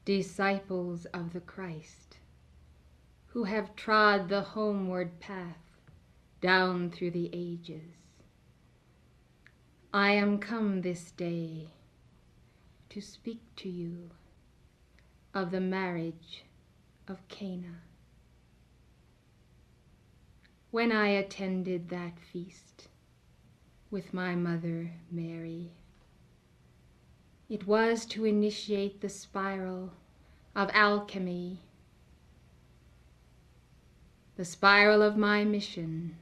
disciples of the Christ, who have trod the homeward path down through the ages. I am come this day to speak to you of the marriage of Cana. When I attended that feast with my mother Mary, it was to initiate the spiral of alchemy, the spiral of my mission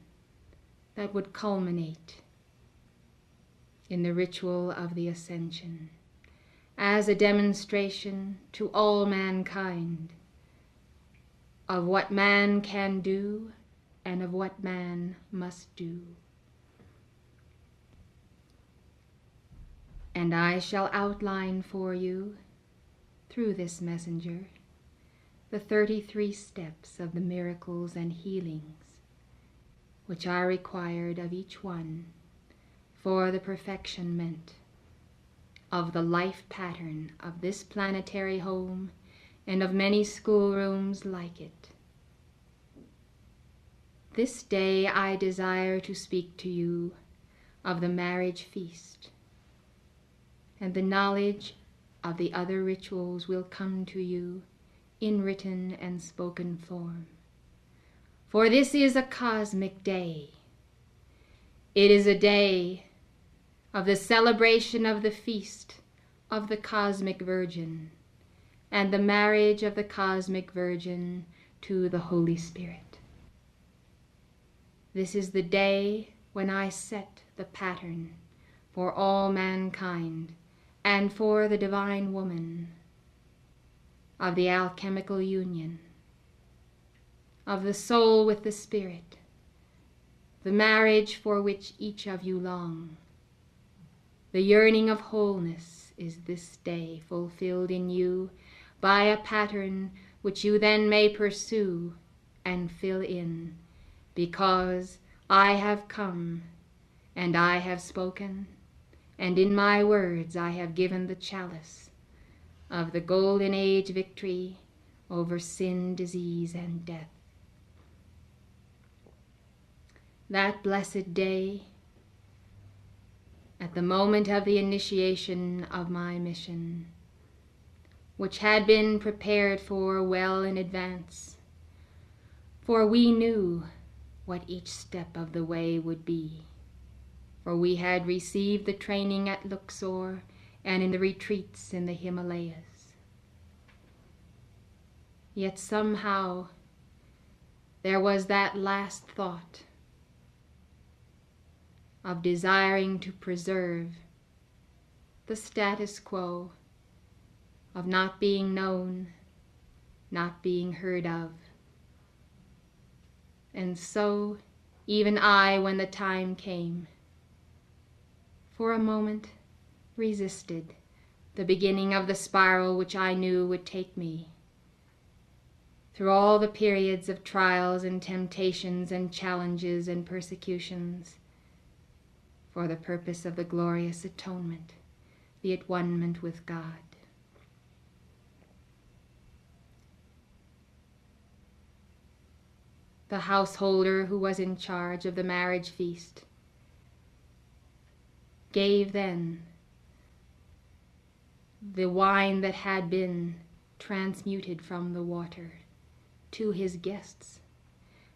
that would culminate in the ritual of the ascension as a demonstration to all mankind of what man can do and of what man must do. And I shall outline for you, through this messenger, the 33 steps of the miracles and healings which are required of each one for the perfectionment of the life pattern of this planetary home and of many schoolrooms like it. This day I desire to speak to you of the marriage feast, and the knowledge of the other rituals will come to you in written and spoken form. For this is a cosmic day. It is a day of the celebration of the feast of the Cosmic Virgin and the marriage of the Cosmic Virgin to the Holy Spirit. This is the day when I set the pattern for all mankind and for the divine woman of the alchemical union, of the soul with the spirit, the marriage for which each of you long. The yearning of wholeness is this day fulfilled in you by a pattern which you then may pursue and fill in, because I have come and I have spoken, and in my words I have given the chalice of the golden age victory over sin, disease, and death. That blessed day, at the moment of the initiation of my mission, which had been prepared for well in advance, for we knew what each step of the way would be, for we had received the training at Luxor and in the retreats in the Himalayas. Yet somehow there was that last thought of desiring to preserve the status quo of not being known, not being heard of. And so, even I, when the time came, for a moment resisted the beginning of the spiral which I knew would take me through all the periods of trials and temptations and challenges and persecutions for the purpose of the glorious atonement, the at-one-ment with God. The householder who was in charge of the marriage feast gave then the wine that had been transmuted from the water to his guests,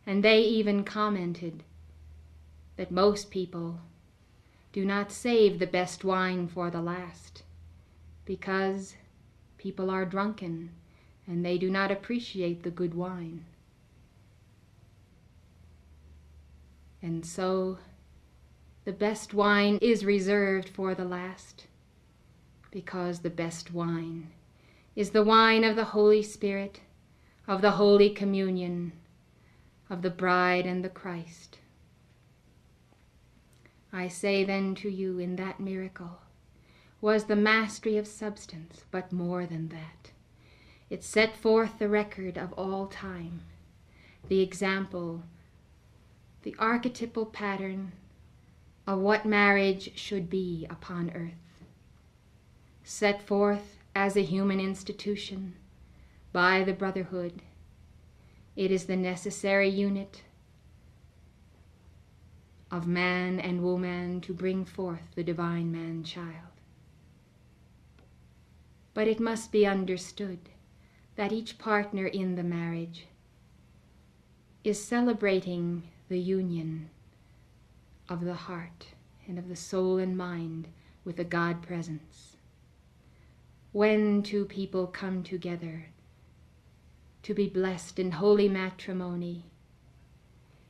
and they even commented that most people do not save the best wine for the last, because people are drunken and they do not appreciate the good wine. And so the best wine is reserved for the last, because the best wine is the wine of the Holy Spirit, of the Holy Communion, of the bride and the Christ. I say then to you, in that miracle was the mastery of substance, but more than that. It set forth the record of all time, the example, the archetypal pattern of what marriage should be upon earth, set forth as a human institution by the brotherhood. It is the necessary unit of man and woman to bring forth the divine man-child. But it must be understood that each partner in the marriage is celebrating the union of the heart and of the soul and mind with the God presence. When two people come together to be blessed in holy matrimony,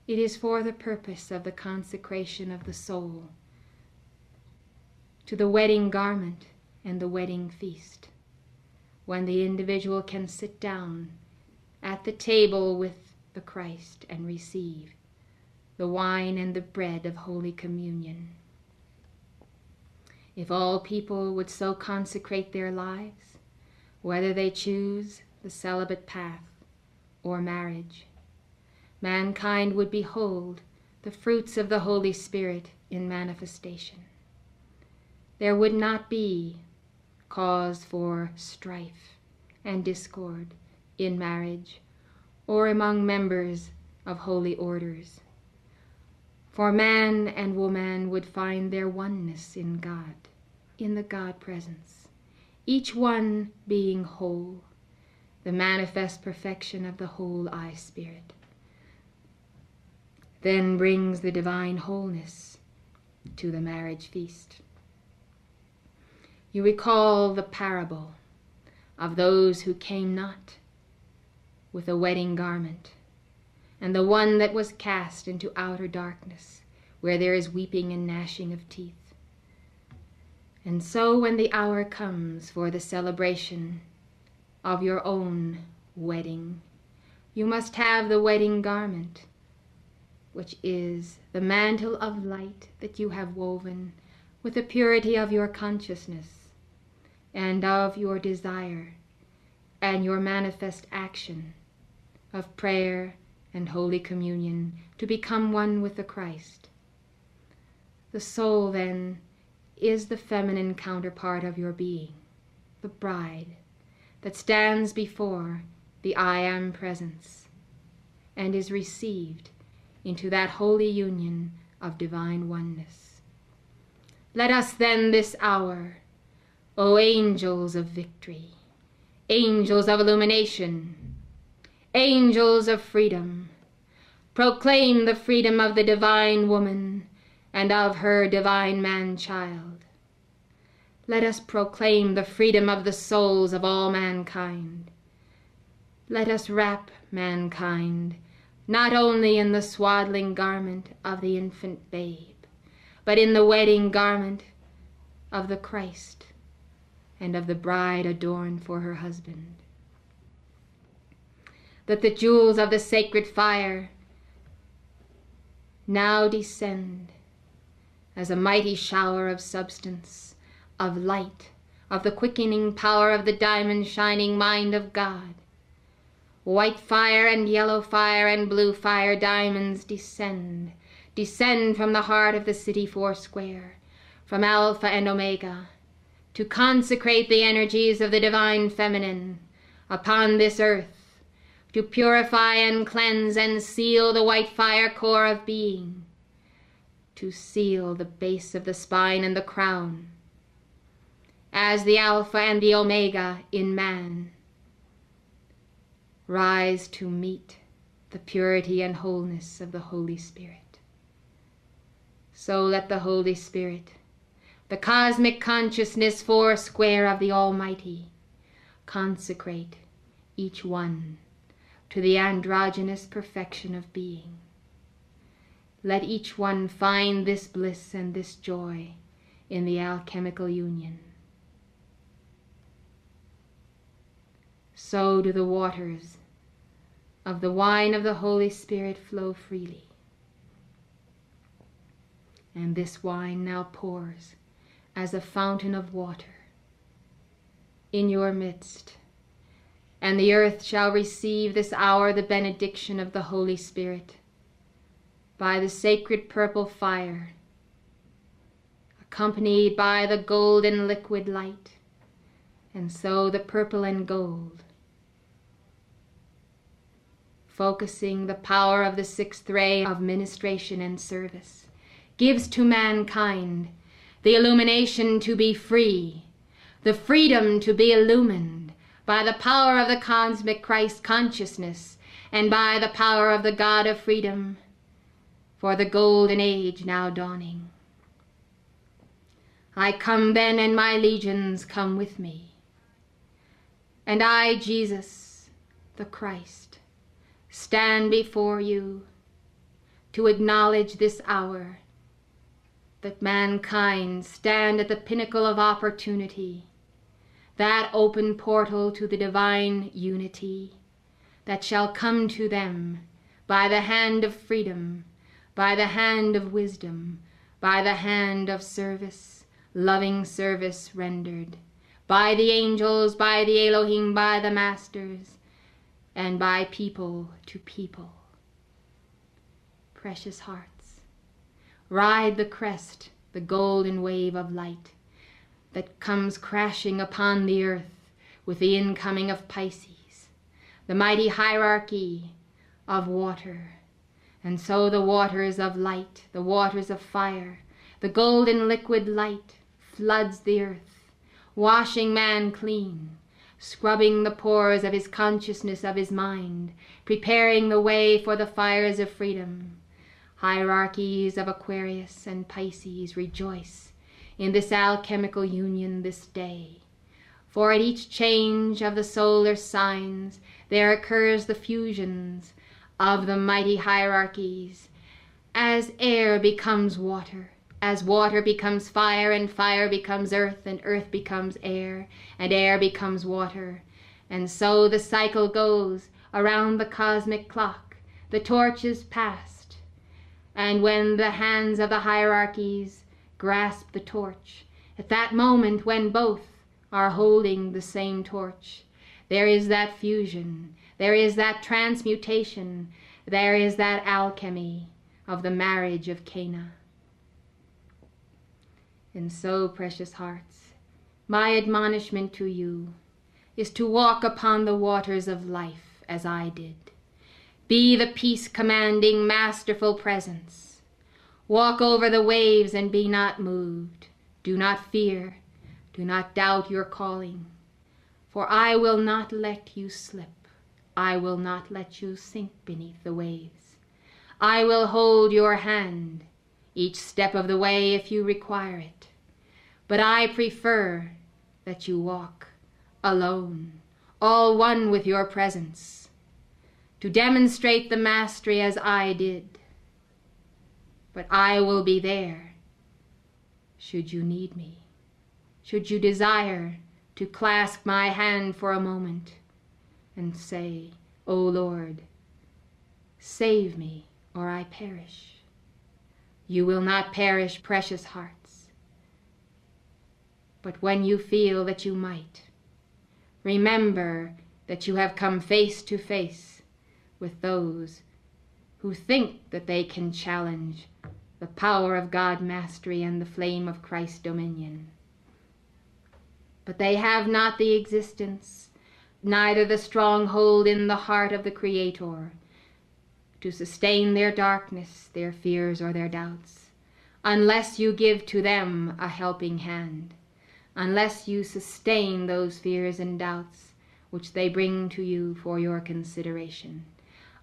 it is for the purpose of the consecration of the soul to the wedding garment and the wedding feast, when the individual can sit down at the table with the Christ and receive the wine and the bread of Holy Communion. If all people would so consecrate their lives, whether they choose the celibate path or marriage, mankind would behold the fruits of the Holy Spirit in manifestation. There would not be cause for strife and discord in marriage or among members of holy orders. For man and woman would find their oneness in God, in the God presence, each one being whole, the manifest perfection of the whole I Spirit. Then brings the divine wholeness to the marriage feast. You recall the parable of those who came not with a wedding garment, and the one that was cast into outer darkness, where there is weeping and gnashing of teeth. And so when the hour comes for the celebration of your own wedding, you must have the wedding garment, which is the mantle of light that you have woven with the purity of your consciousness and of your desire and your manifest action of prayer and Holy Communion to become one with the Christ. The soul, then, is the feminine counterpart of your being, the bride that stands before the I Am presence and is received into that holy union of divine oneness. Let us then this hour, O angels of victory, angels of illumination, angels of freedom, proclaim the freedom of the divine woman and of her divine man-child. Let us proclaim the freedom of the souls of all mankind. Let us wrap mankind not only in the swaddling garment of the infant babe, but in the wedding garment of the Christ and of the bride adorned for her husband. That the jewels of the sacred fire now descend as a mighty shower of substance, of light, of the quickening power of the diamond shining mind of God. White fire and yellow fire and blue fire diamonds descend from the heart of the city foursquare, from Alpha and Omega, to consecrate the energies of the divine feminine upon this earth, to purify and cleanse and seal the white fire core of being, to seal the base of the spine and the crown, as the Alpha and the Omega in man rise to meet the purity and wholeness of the Holy Spirit. So let the Holy Spirit, the cosmic consciousness foursquare of the Almighty, consecrate each one to the androgynous perfection of being. Let each one find this bliss and this joy in the alchemical union. So do the waters of the wine of the Holy Spirit flow freely. And this wine now pours as a fountain of water in your midst, and the earth shall receive this hour the benediction of the Holy Spirit by the sacred purple fire, accompanied by the golden liquid light And so the purple and gold, focusing the power of the sixth ray of ministration and service, gives to mankind the illumination to be free, the freedom to be illumined by the power of the cosmic Christ consciousness and by the power of the God of freedom, for the golden age now dawning. I come then, and my legions come with me. And I, Jesus, the Christ, stand before you to acknowledge this hour that mankind stand at the pinnacle of opportunity, that open portal to the divine unity that shall come to them by the hand of freedom, by the hand of wisdom, by the hand of service, loving service rendered, by the angels, by the Elohim, by the masters, and by people to people. Precious hearts, ride the crest, the golden wave of light that comes crashing upon the earth with the incoming of Pisces, the mighty hierarchy of water. And so the waters of light, the waters of fire, the golden liquid light floods the earth, washing man clean, scrubbing the pores of his consciousness, of his mind, preparing the way for the fires of freedom. Hierarchies of Aquarius and Pisces rejoice in this alchemical union this day. For at each change of the solar signs there occurs the fusions of the mighty hierarchies, as air becomes water, as water becomes fire, and fire becomes earth, and earth becomes air, and air becomes water. And so the cycle goes around the cosmic clock. The torch is passed, and when the hands of the hierarchies grasp the torch, at that moment when both are holding the same torch, there is that fusion, there is that transmutation, there is that alchemy of the marriage of Cana. And so, precious hearts, my admonishment to you is to walk upon the waters of life as I did. Be the peace-commanding, masterful presence. Walk over the waves and be not moved. Do not fear. Do not doubt your calling. For I will not let you slip. I will not let you sink beneath the waves. I will hold your hand each step of the way if you require it. But I prefer that you walk alone, all one with your presence, to demonstrate the mastery as I did. But I will be there should you need me, should you desire to clasp my hand for a moment and say, O Lord, save me or I perish. You will not perish, precious hearts. But when you feel that you might, remember that you have come face to face with those who think that they can challenge the power of God mastery and the flame of Christ's dominion. But they have not the existence, neither the stronghold in the heart of the Creator to sustain their darkness, their fears, or their doubts, unless you give to them a helping hand, unless you sustain those fears and doubts which they bring to you for your consideration.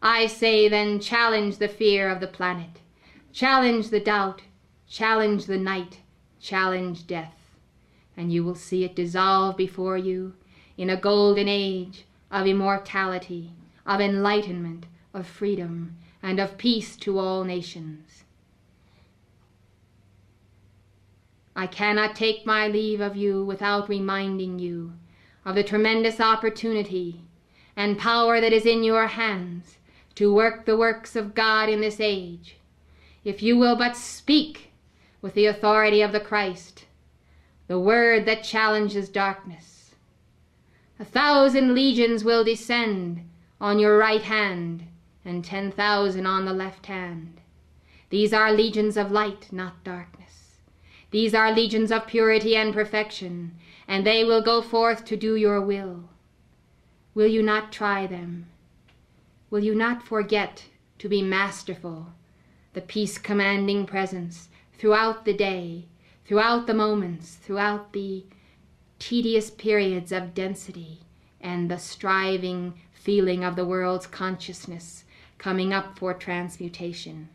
I say then, challenge the fear of the planet, challenge the doubt, challenge the night, challenge death, and you will see it dissolve before you in a golden age of immortality, of enlightenment, of freedom, and of peace to all nations. I cannot take my leave of you without reminding you of the tremendous opportunity and power that is in your hands to work the works of God in this age, if you will but speak with the authority of the Christ, the word that challenges darkness. 1,000 legions will descend on your right hand and 10,000 on the left hand. These are legions of light, not darkness. These are legions of purity and perfection, and they will go forth to do your will. Will you not try them? Will you not forget to be masterful, the peace-commanding presence throughout the day, throughout the moments, throughout the tedious periods of density and the striving feeling of the world's consciousness coming up for transmutation?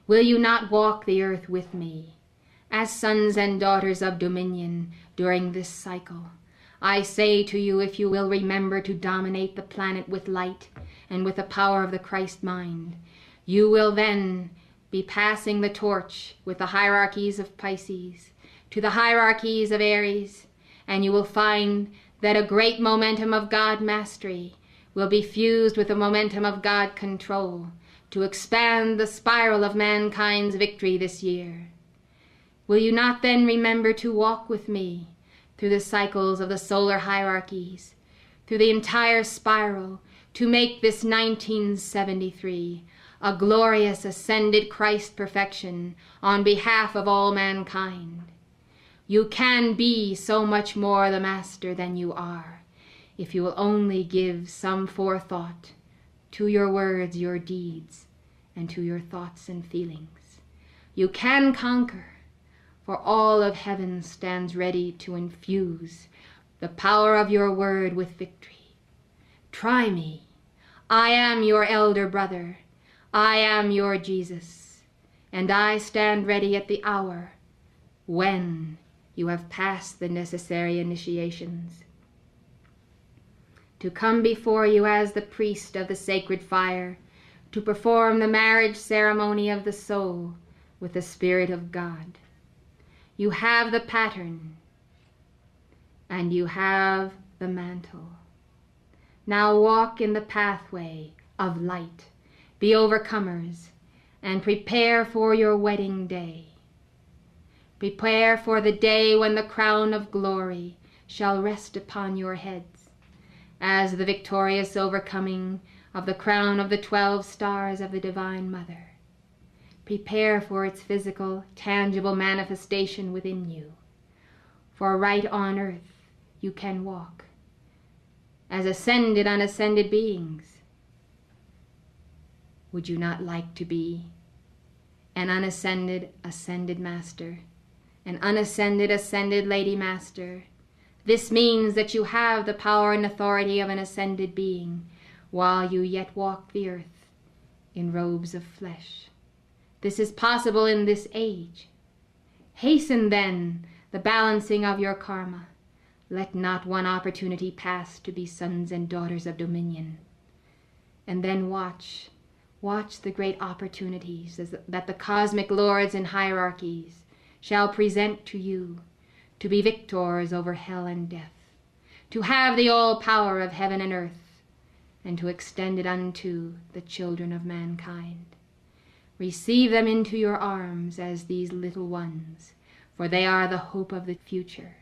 Will you not walk the earth with me as sons and daughters of dominion during this cycle? I say to you, if you will remember to dominate the planet with light and with the power of the Christ mind, you will then be passing the torch with the hierarchies of Pisces to the hierarchies of Aries, and you will find that a great momentum of God mastery will be fused with the momentum of God control to expand the spiral of mankind's victory this year. Will you not then remember to walk with me through the cycles of the solar hierarchies, through the entire spiral, to make this 1973 a glorious ascended Christ perfection on behalf of all mankind? You can be so much more the master than you are, if you will only give some forethought to your words, your deeds, and to your thoughts and feelings. You can conquer, for all of heaven stands ready to infuse the power of your word with victory. Try me. I am your elder brother. I am your Jesus, and I stand ready at the hour when you have passed the necessary initiations, to come before you as the priest of the sacred fire, to perform the marriage ceremony of the soul with the Spirit of God. You have the pattern, and you have the mantle. Now walk in the pathway of light, be overcomers, and prepare for your wedding day. Prepare for the day when the crown of glory shall rest upon your heads, as the victorious overcoming of the crown of the 12 stars of the Divine Mother. Prepare for its physical, tangible manifestation within you. For right on earth you can walk as ascended, unascended beings. Would you not like to be an unascended, ascended master, an unascended, ascended lady master? This means that you have the power and authority of an ascended being while you yet walk the earth in robes of flesh. This is possible in this age. Hasten then the balancing of your karma. Let not one opportunity pass to be sons and daughters of dominion. And then watch the great opportunities that the cosmic lords and hierarchies shall present to you, to be victors over hell and death, to have the all power of heaven and earth, and to extend it unto the children of mankind. Receive them into your arms as these little ones, for they are the hope of the future.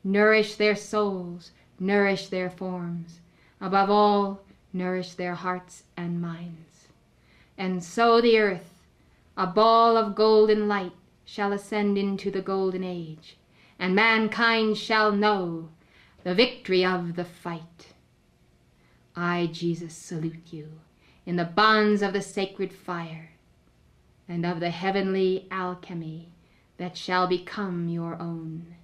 Nourish their souls, nourish their forms, above all, nourish their hearts and minds. And so the earth, a ball of golden light, shall ascend into the golden age, and mankind shall know the victory of the fight. I, Jesus, salute you in the bonds of the sacred fire and of the heavenly alchemy that shall become your own.